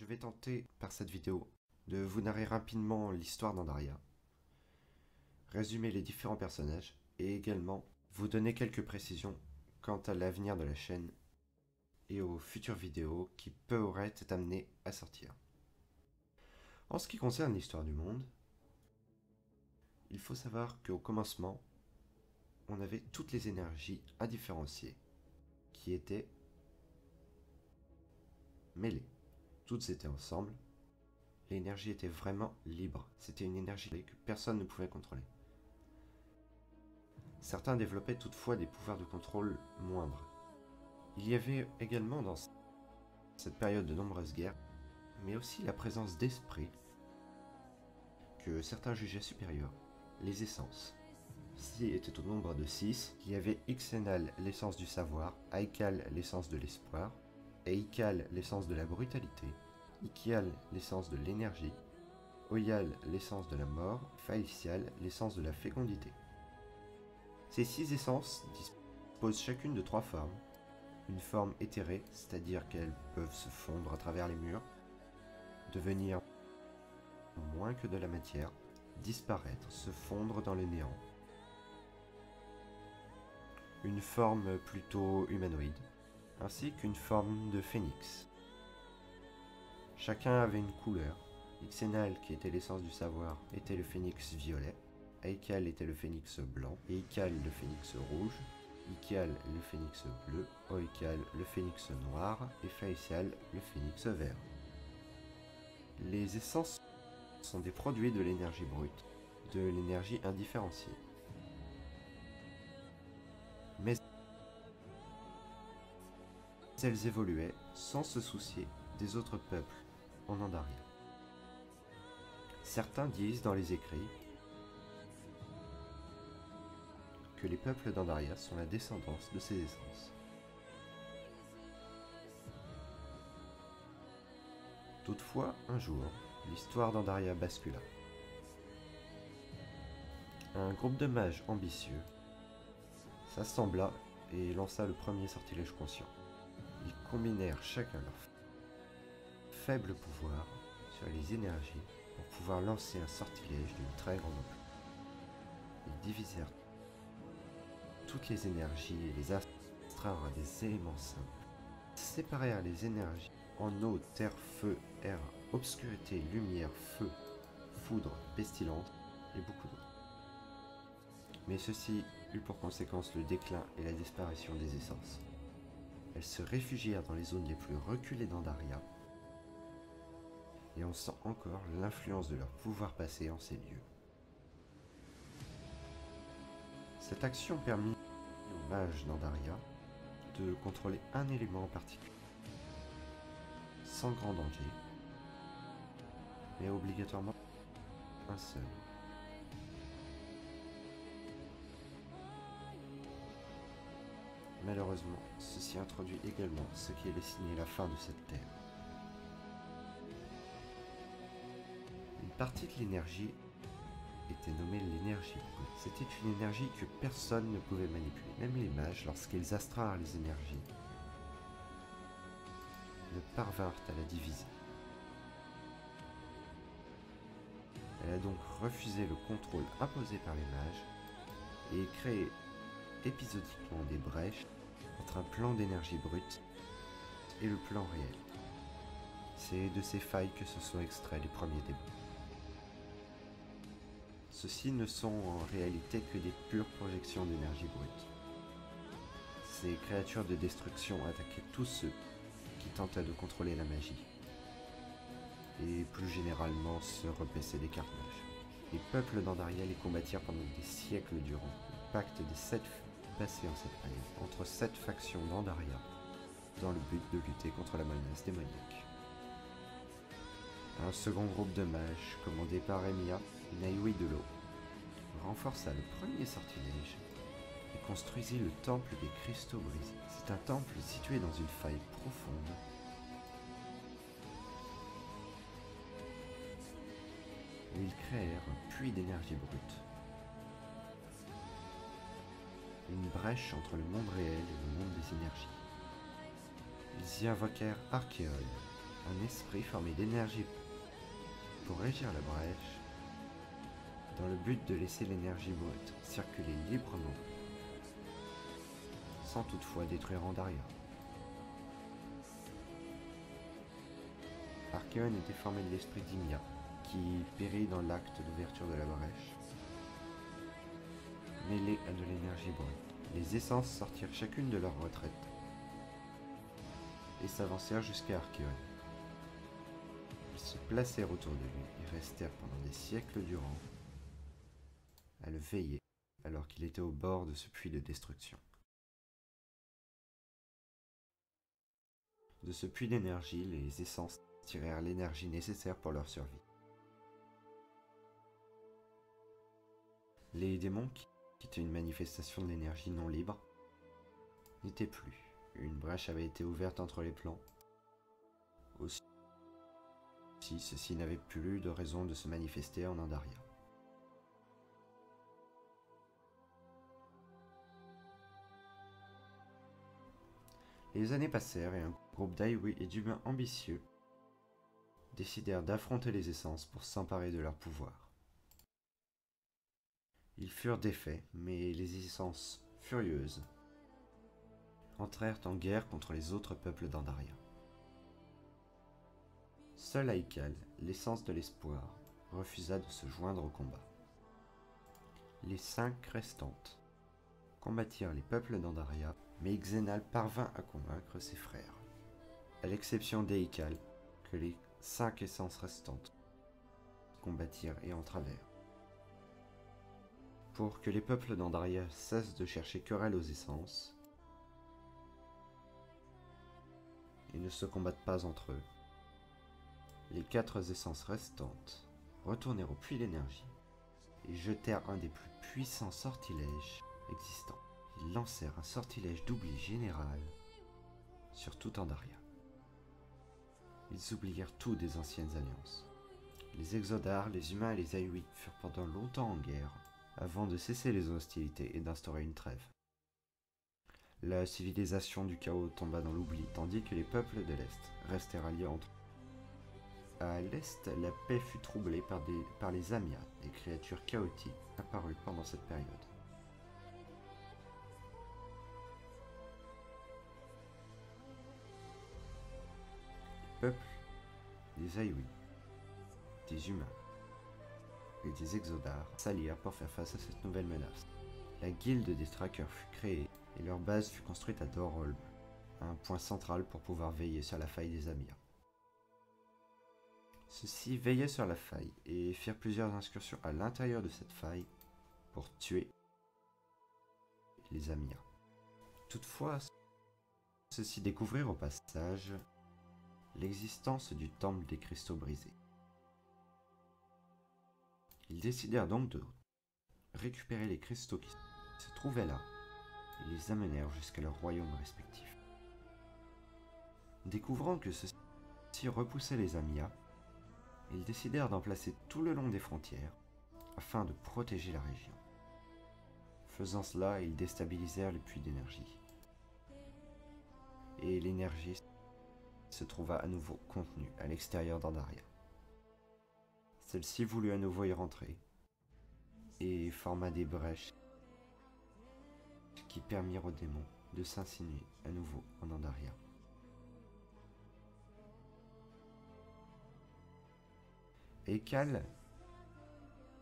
vais tenter, par cette vidéo, de vous narrer rapidement l'histoire d'Andaria, résumer les différents personnages et également vous donner quelques précisions quant à l'avenir de la chaîne et aux futures vidéos qui pourraient être amenées à sortir. En ce qui concerne l'histoire du monde, il faut savoir qu'au commencement, on avait toutes les énergies indifférenciées qui étaient mêlées. Toutes étaient ensemble. L'énergie était vraiment libre. C'était une énergie que personne ne pouvait contrôler. Certains développaient toutefois des pouvoirs de contrôle moindres. Il y avait également dans cette période de nombreuses guerres, mais aussi la présence d'esprits que certains jugeaient supérieurs, les essences. Ceux-ci étaient au nombre de 6. Il y avait Ixenal, l'essence du savoir, Aikal, l'essence de l'espoir, Eikal, l'essence de la brutalité, Ikial, l'essence de l'énergie, Oyal, l'essence de la mort, Faïsial, l'essence de la fécondité. Ces 6 essences disposent chacune de 3 formes. Une forme éthérée, c'est-à-dire qu'elles peuvent se fondre à travers les murs, devenir moins que de la matière, disparaître, se fondre dans le néant. Une forme plutôt humanoïde, ainsi qu'une forme de phénix. Chacun avait une couleur. Ixenal, qui était l'essence du savoir, était le phénix violet, Aikal était le phénix blanc, Eikal le phénix rouge, Ikial le phénix bleu, Oikal le phénix noir et Faïsial le phénix vert. Les essences sont des produits de l'énergie brute, de l'énergie indifférenciée. Mais elles évoluaient sans se soucier des autres peuples en Andaria. Certains disent dans les écrits que les peuples d'Andaria sont la descendance de ces essences. Toutefois, un jour, l'histoire d'Andaria bascula. Un groupe de mages ambitieux s'assembla et lança le premier sortilège conscient. Ils combinèrent chacun leur faible pouvoir sur les énergies pour pouvoir lancer un sortilège d'une très grande ampleur. Ils divisèrent toutes les énergies et les astreinrent à des éléments simples. Ils séparèrent les énergies en eau, terre, feu, air, obscurité, lumière, feu, foudre, pestilence et beaucoup d'autres. Mais ceci eut pour conséquence le déclin et la disparition des essences. Elles se réfugièrent dans les zones les plus reculées d'Andaria, et on sent encore l'influence de leur pouvoir passé en ces lieux. Cette action permit aux mages d'Andaria de contrôler un élément en particulier, sans grand danger, mais obligatoirement un seul. Malheureusement, ceci introduit également ce qui allait signer la fin de cette terre. Une partie de l'énergie était nommée l'énergie brute. C'était une énergie que personne ne pouvait manipuler, même les mages, lorsqu'ils astreinrent les énergies, ne parvinrent à la diviser. Elle a donc refusé le contrôle imposé par les mages et créé épisodiquement des brèches entre un plan d'énergie brute et le plan réel. C'est de ces failles que se sont extraits les premiers démons. Ceux-ci ne sont en réalité que des pures projections d'énergie brute. Ces créatures de destruction attaquaient tous ceux qui tentaient de contrôler la magie, et plus généralement se repaissaient des carnages. Les peuples d'Andaria les combattirent pendant des siècles durant. Le pacte des 7 fut passé en cette période entre 7 factions d'Andaria dans le but de lutter contre la menace démoniaque. Un second groupe de mages, commandé par Emiya, Naiwi de l'eau, renforça le premier sortilège et construisit le temple des cristaux brisés. C'est un temple situé dans une faille profonde où ils créèrent un puits d'énergie brute. Une brèche entre le monde réel et le monde des énergies. Ils y invoquèrent Archéol, un esprit formé d'énergie pour régir la brèche, dans le but de laisser l'énergie brute circuler librement, sans toutefois détruire Andaria. Archaon était formé de l'esprit d'Ymia, qui périt dans l'acte d'ouverture de la brèche. Mêlés à de l'énergie brute, les essences sortirent chacune de leur retraite et s'avancèrent jusqu'à Archaon. Ils se placèrent autour de lui et restèrent pendant des siècles durant à le veiller alors qu'il était au bord de ce puits de destruction. De ce puits d'énergie, les essences tirèrent l'énergie nécessaire pour leur survie. Les démons, qui étaient une manifestation de l'énergie non libre, n'étaient plus. Une brèche avait été ouverte entre les plans. Aussi, ceux-ci n'avaient plus de raison de se manifester en Andaria. Les années passèrent et un groupe d'Aiwi et d'humains ambitieux décidèrent d'affronter les essences pour s'emparer de leur pouvoir. Ils furent défaits, mais les essences furieuses entrèrent en guerre contre les autres peuples d'Andaria. Seul Aikal, l'essence de l'espoir, refusa de se joindre au combat. Les 5 restantes combattirent les peuples d'Andaria, mais Xenal parvint à convaincre ses frères, à l'exception d'Eikal, que les 5 essences restantes combattirent et entravèrent. Pour que les peuples d'Andaria cessent de chercher querelle aux essences et ne se combattent pas entre eux, les 4 essences restantes retournèrent au puits d'énergie et jetèrent un des plus puissants sortilèges existants. Ils lancèrent un sortilège d'oubli général sur toute Andaria. Ils oublièrent tout des anciennes alliances. Les Exodars, les humains et les Aiwi furent pendant longtemps en guerre, avant de cesser les hostilités et d'instaurer une trêve. La civilisation du chaos tomba dans l'oubli, tandis que les peuples de l'Est restèrent alliés entre eux. À l'Est, la paix fut troublée par les Amias, des créatures chaotiques apparues pendant cette période. Les peuples, des Aiwi, des humains et des Exodars s'allièrent pour faire face à cette nouvelle menace. La guilde des traqueurs fut créée et leur base fut construite à Dorholm, un point central pour pouvoir veiller sur la faille des Amias. Ceux-ci veillaient sur la faille et firent plusieurs incursions à l'intérieur de cette faille pour tuer les Amias. Toutefois, ceux-ci découvrirent au passage l'existence du temple des cristaux brisés. Ils décidèrent donc de récupérer les cristaux qui se trouvaient là et les amenèrent jusqu'à leurs royaumes respectifs. Découvrant que ceux-ci repoussaient les Amias, ils décidèrent d'en placer tout le long des frontières afin de protéger la région. Faisant cela, ils déstabilisèrent le puits d'énergie. Et l'énergie se trouva à nouveau contenue à l'extérieur d'Andaria. Celle-ci voulut à nouveau y rentrer et forma des brèches qui permirent aux démons de s'insinuer à nouveau en Andaria. Eikal,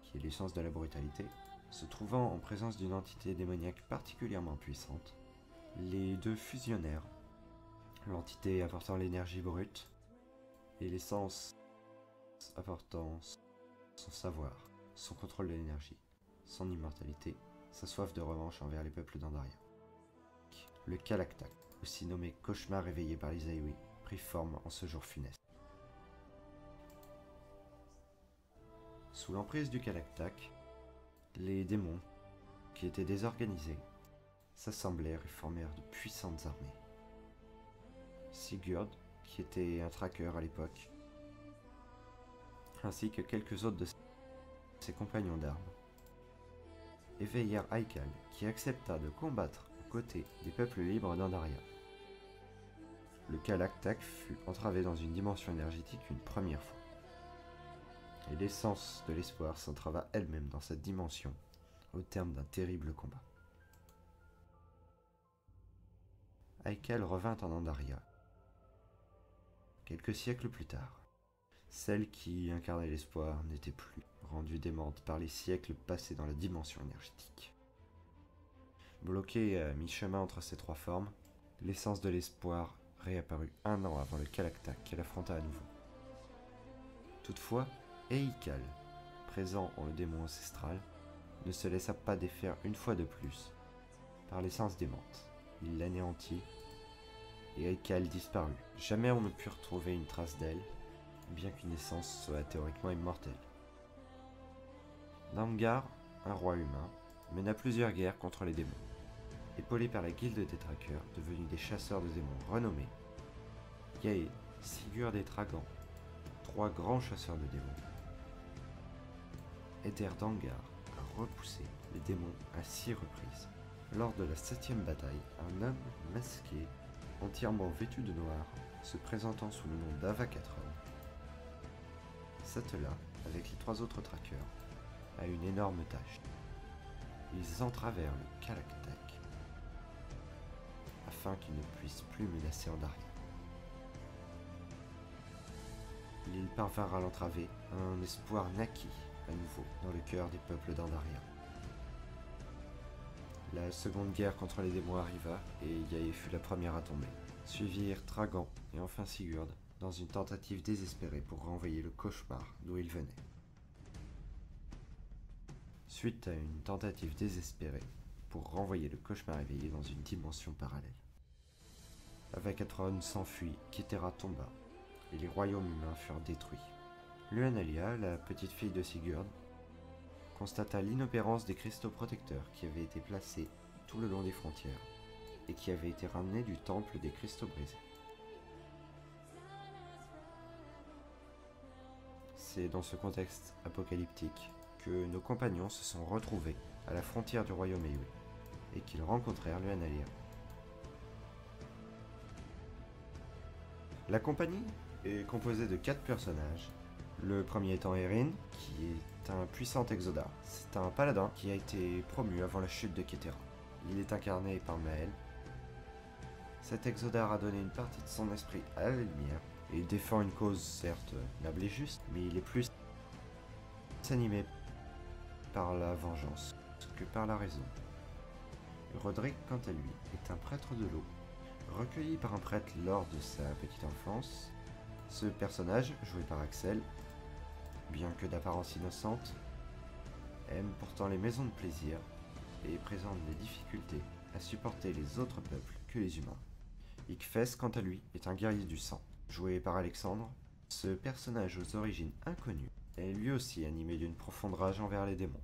qui est l'essence de la brutalité, se trouvant en présence d'une entité démoniaque particulièrement puissante, les deux fusionnèrent, l'entité apportant l'énergie brute et l'essence apportant son savoir, son contrôle de l'énergie, son immortalité, sa soif de revanche envers les peuples d'Andaria. Le Kalaktak, aussi nommé cauchemar réveillé par les Aiwi, prit forme en ce jour funeste. Sous l'emprise du Kalaktak, les démons, qui étaient désorganisés, s'assemblèrent et formèrent de puissantes armées. Sigurd, qui était un tracker à l'époque, ainsi que quelques autres de ses compagnons d'armes, éveillèrent Aikal, qui accepta de combattre aux côtés des peuples libres d'Andaria. le Kalaktak fut entravé dans une dimension énergétique une première fois. Et l'essence de l'espoir s'entrava elle-même dans cette dimension, au terme d'un terrible combat. Haikal revint en Andaria, quelques siècles plus tard. Celle qui incarnait l'espoir n'était plus, rendue démente par les siècles passés dans la dimension énergétique. Bloquée à mi-chemin entre ces trois formes, l'essence de l'espoir réapparut 1 an avant le Kalaktak qu'elle affronta à nouveau. Toutefois, Haikal, présent en le démon ancestral, ne se laissa pas défaire une fois de plus par l'essence démente. Il l'anéantit et Haikal disparut. Jamais on ne put retrouver une trace d'elle, bien qu'une essence soit théoriquement immortelle. Namgar, un roi humain, mena plusieurs guerres contre les démons. Épaulé par la guilde des traqueurs, devenus des chasseurs de démons renommés, Yae, Sigurd et Tragan, 3 grands chasseurs de démons, aidèrent Dangar à repousser les démons à 6 reprises. Lors de la 7e bataille, un homme masqué, entièrement vêtu de noir, se présentant sous le nom d'Avakatron, s'attela, avec les 3 autres traqueurs, à une énorme tâche. Ils entravèrent le Kalaktak afin qu'il ne puisse plus menacer Andaria. Ils parvinrent à l'entraver, un espoir naquit à nouveau dans le cœur des peuples d'Andaria. La seconde guerre contre les démons arriva et Yae fut la première à tomber. Suivirent Tragan et enfin Sigurd dans une tentative désespérée pour renvoyer le cauchemar d'où il venait. Suite à une tentative désespérée pour renvoyer le cauchemar éveillé dans une dimension parallèle, Avakatron s'enfuit, Kitera tomba, et les royaumes humains furent détruits. Luanalia, la petite fille de Sigurd, constata l'inopérance des cristaux protecteurs qui avaient été placés tout le long des frontières et qui avaient été ramenés du temple des cristaux brisés. C'est dans ce contexte apocalyptique que nos compagnons se sont retrouvés à la frontière du royaume Eyue et qu'ils rencontrèrent Luanalia. La compagnie est composée de 4 personnages. Le premier étant Erin, qui est un puissant exoda. C'est un paladin qui a été promu avant la chute de Ketera. Il est incarné par Mael. Cet exodar a donné une partie de son esprit à la lumière, et il défend une cause certes noble et juste, mais il est plus animé par la vengeance que par la raison. Roderick, quant à lui, est un prêtre de l'eau. Recueilli par un prêtre lors de sa petite enfance, ce personnage, joué par Axel, bien que d'apparence innocente, aime pourtant les maisons de plaisir et présente des difficultés à supporter les autres peuples que les humains. Ickfes, quant à lui, est un guerrier du sang. Joué par Alexandre, ce personnage aux origines inconnues est lui aussi animé d'une profonde rage envers les démons.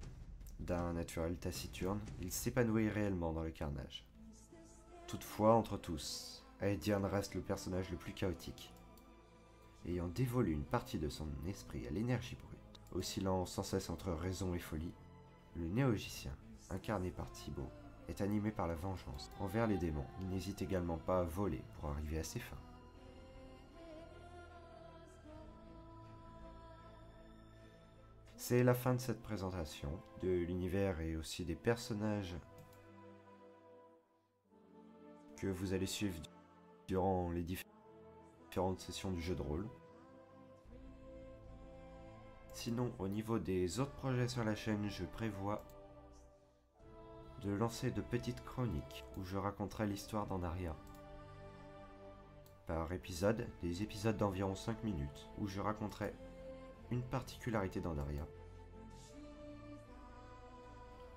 D'un naturel taciturne, il s'épanouit réellement dans le carnage. Toutefois, entre tous, Aedian reste le personnage le plus chaotique, ayant dévolé une partie de son esprit à l'énergie brute. Oscillant sans cesse entre raison et folie, le néogicien, incarné par Thibaut, est animé par la vengeance envers les démons. Il n'hésite également pas à voler pour arriver à ses fins. C'est la fin de cette présentation de l'univers et aussi des personnages que vous allez suivre durant les différentes sessions du jeu de rôle. Sinon, au niveau des autres projets sur la chaîne, je prévois de lancer de petites chroniques où je raconterai l'histoire d'Andaria. Par épisode, des épisodes d'environ 5 minutes où je raconterai une particularité d'Andaria.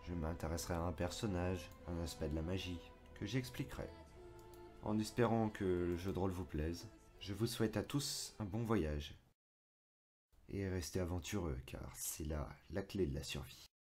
Je m'intéresserai à un personnage, un aspect de la magie, que j'expliquerai. En espérant que le jeu de rôle vous plaise, je vous souhaite à tous un bon voyage. Et restez aventureux car c'est là la clé de la survie.